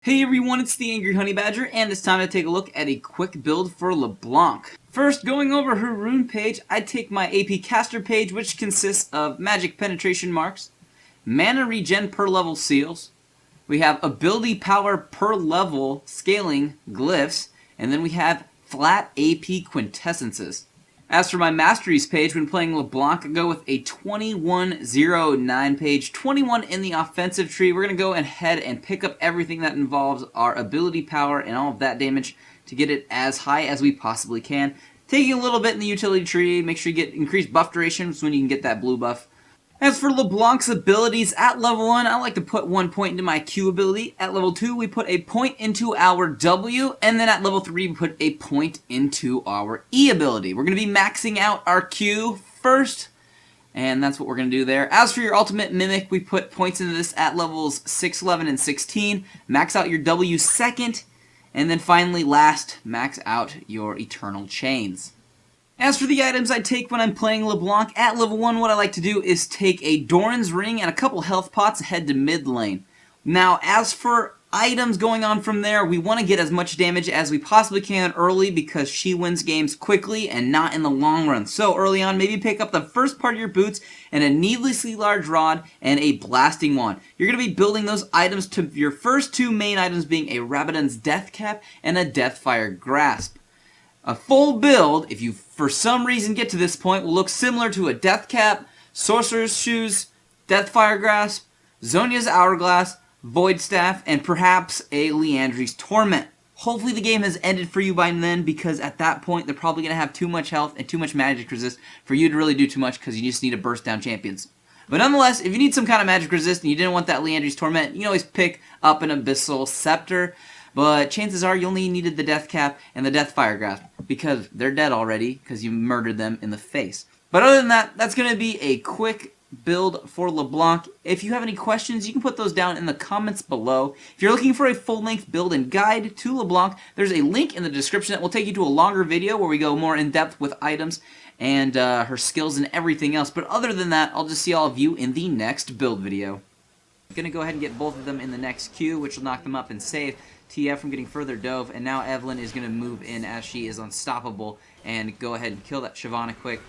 Hey everyone, it's the Angry Honey Badger, and it's time to take a look at a quick build for Leblanc. First, going over her rune page, I take my AP caster page, which consists of magic penetration marks, mana regen per level seals, we have ability power per level scaling glyphs, and then we have flat AP quintessences. As for my masteries page, when playing Leblanc, I go with a 2109 page, 21 in the offensive tree. We're going to go ahead and pick up everything that involves our ability power and all of that damage to get it as high as we possibly can. Taking a little bit in the utility tree, make sure you get increased buff duration, so when you can get that blue buff. As for Leblanc's abilities, at level 1, I like to put 1 point into my Q ability. At level 2, we put a point into our W, and then at level 3, we put a point into our E ability. We're going to be maxing out our Q first, and that's what we're going to do there. As for your ultimate mimic, we put points into this at levels 6, 11, and 16. Max out your W second, and then finally last, max out your eternal chains. As for the items I take when I'm playing Leblanc, at level 1 what I like to do is take a Doran's Ring and a couple health pots and head to mid lane. Now as for items going on from there, we want to get as much damage as we possibly can early because she wins games quickly and not in the long run. So early on, maybe pick up the first part of your boots and a needlessly large rod and a blasting wand. You're going to be building those items to your first two main items being a Rabadon's Death Cap and a Deathfire Grasp. A full build, if you for some reason get to this point, will look similar to a Death Cap, Sorcerer's Shoes, Deathfire Grasp, Zhonya's Hourglass, Void Staff, and perhaps a Liandry's Torment. Hopefully the game has ended for you by then, because at that point they're probably going to have too much health and too much magic resist for you to really do too much, because you just need to burst down champions. But nonetheless, if you need some kind of magic resist and you didn't want that Liandry's Torment, you can always pick up an Abyssal Scepter. But chances are you only needed the Death Cap and the Deathfire Grasp because they're dead already because you murdered them in the face. But other than that, that's going to be a quick build for Leblanc. If you have any questions, you can put those down in the comments below. If you're looking for a full-length build and guide to Leblanc, there's a link in the description that will take you to a longer video where we go more in-depth with items and her skills and everything else. But other than that, I'll just see all of you in the next build video. I'm going to go ahead and get both of them in the next queue, which will knock them up and save TF from getting further dove, and now Evelyn is going to move in as she is unstoppable and go ahead and kill that Shyvana quick